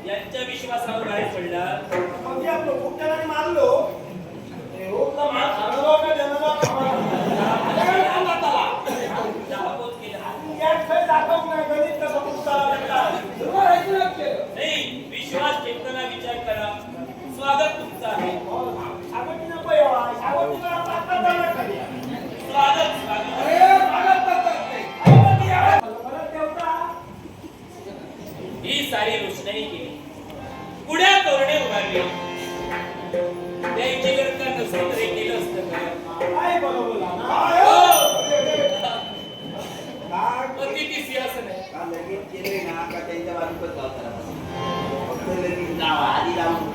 यांच्या विश्वासावर बाहेर पडला मग आपलं खूप जणांनी मारलो रोजला मार खाणं का जनता नाही विश्वास ठेवताना विचार करा. स्वागत तुमचं आहे. ही सारी रोषणाई केली, पुढ्या तोरणे उभारले. त्यांची गरज नसतं तरी केलं असतं का? किती सिंहासन आहे लगेच केले ना का त्यांच्या बाजूच फक्त लगेच नाव आधी लावून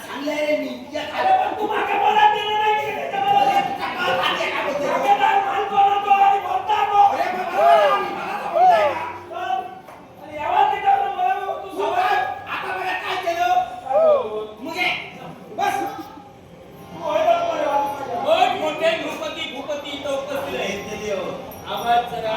सांगलंय रे मी तू मागे बोला दिलं नाही आवाज जरा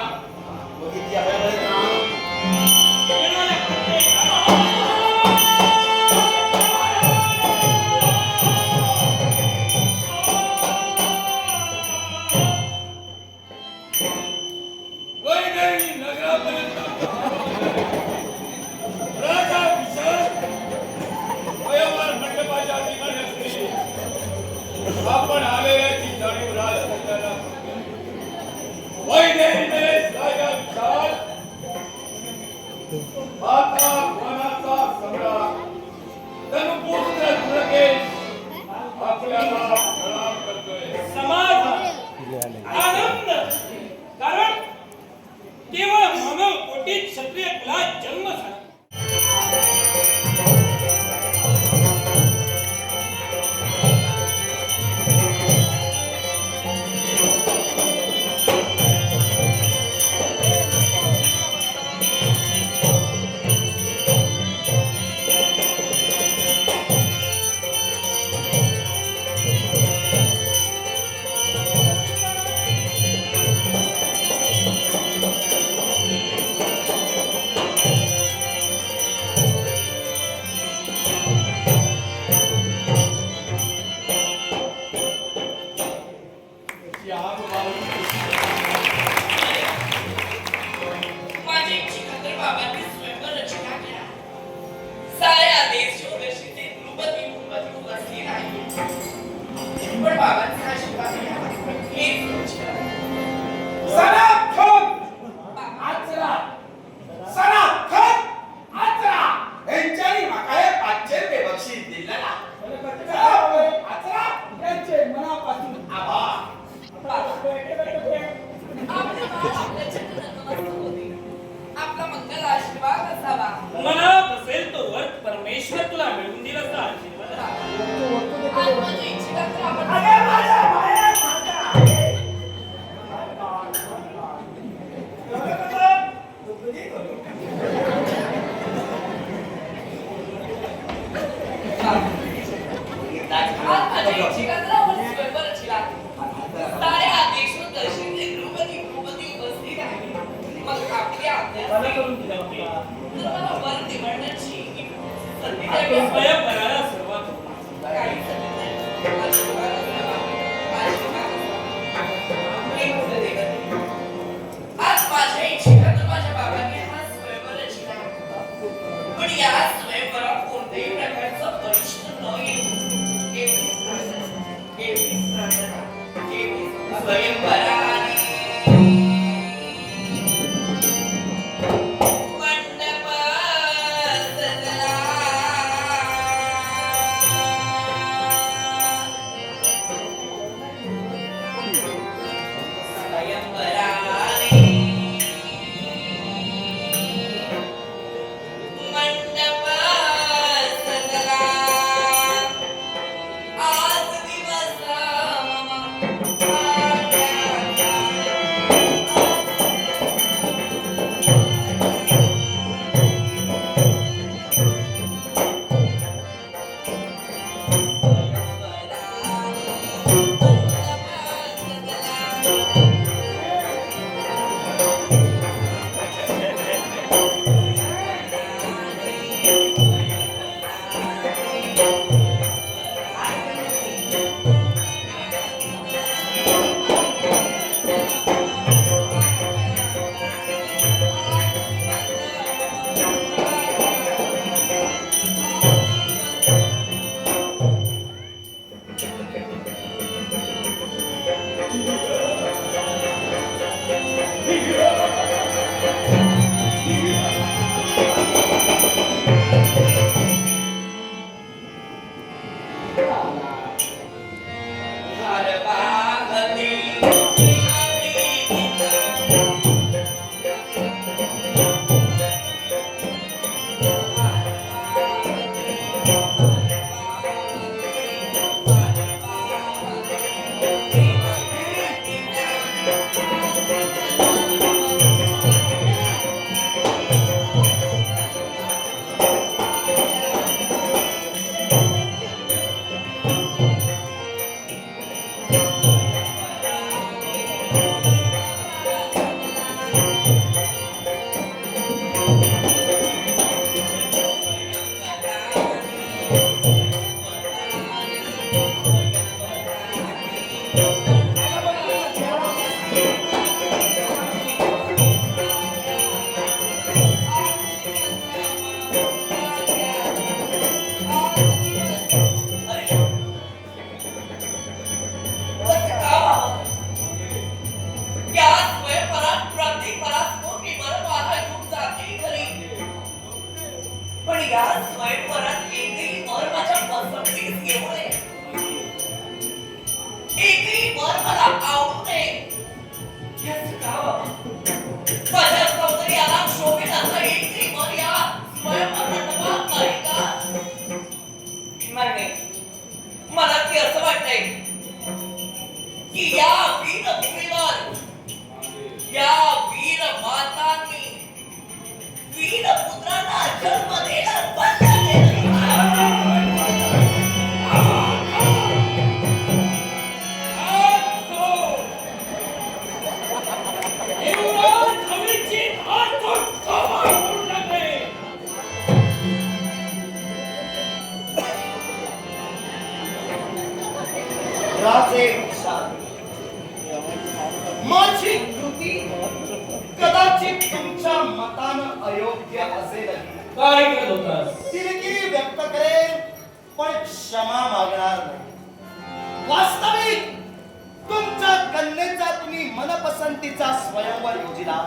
आपण आलेल्याची जाणीव राजकन्याला माता वनाचा सम्राट धनुपुत्र नृगेश आपल्याला प्रणाम करतोय. समाज आनंद, कारण केवळ मानव कोटीत क्षत्रिय कुलात जन्म झाला. आपला मंगल आशीर्वाद असावा. मनात असेल तो वर्ग परमेश्वर तुला मिळवून दिला तर आशीर्वाद. आत्मजी इच्छिता तर आपण स्वयंवराला सुरुवात आज माझ्या इच्छेखातर माझ्या बाबांनी हा स्वयंवर रचला, पण या स्वयंवरात कोणत्याही प्रकारचं अरिष्ट न येऊ स्वयंवराने मंडप सजला. स्वयंवरात एकही वर माझ्या पसंतीस येऊ नये, एकही वर मला आवडू नये. याचं का? माझ्या सौंदर्याला शोभित असं एकही वर या स्वयंवरात नाही का? नाही, मला ते असं वाटतंय की या वीर भूमीवर, या वीर मातांनी वीर पुत्रांना जन्म देणं बंद केलं. राजे माझी कृती कदाचित तुमच्या मतानं अयोग्य असेल. काय करत होतास? किरकिरी व्यक्त करेल पण क्षमा मागणार नाही. वास्तविक तुमच्या कन्येचा तुम्ही मनपसंतीचा स्वयंवर योजिला.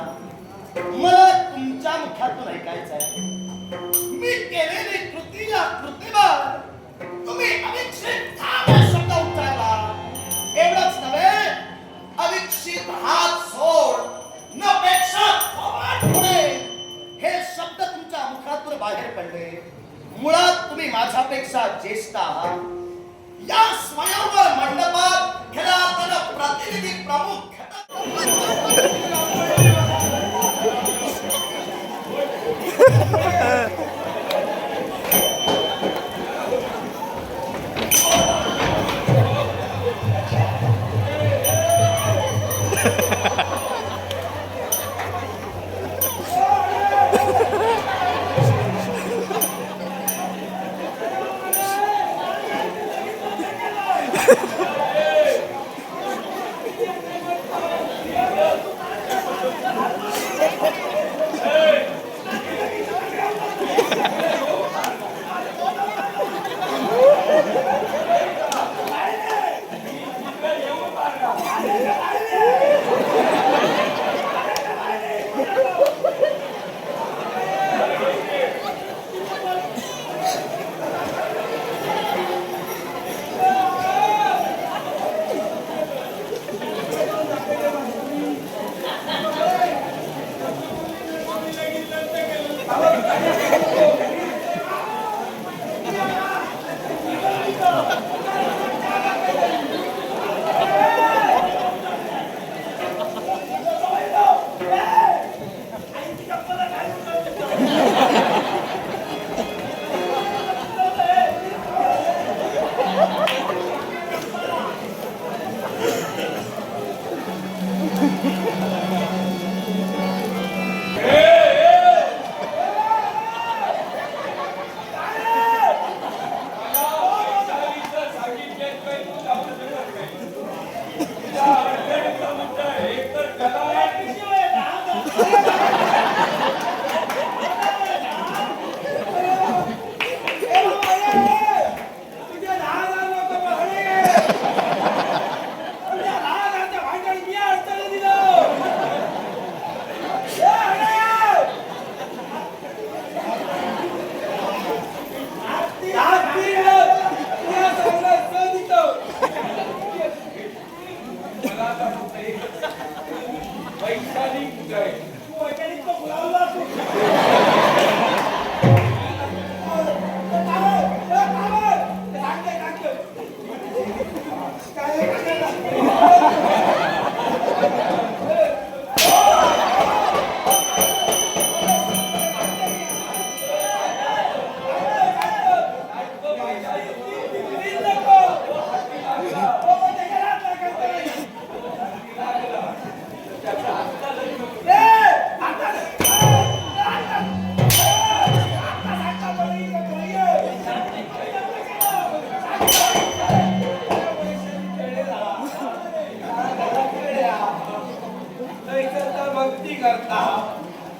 मला तुमच्या मुखातून ऐकायचं आहे, मी केलेली कृती या कृतीवर तुम्ही अविक्षित शब्द उच्चारला. एवढंच नव्हे, अविक्षित हात सोड न पेक्षा पुढे हे शब्द तुमच्या मुखातून बाहेर पडले. मुळात तुम्ही माझ्यापेक्षा ज्येष्ठ आहात. या स्वयंवर मंडपात खऱ्या अर्थानं प्रतिनिधी प्रमुख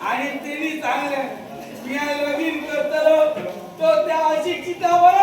आणि त्यांनी चांगल्या मी लगीन करतलो तो त्या अशिक्षितावर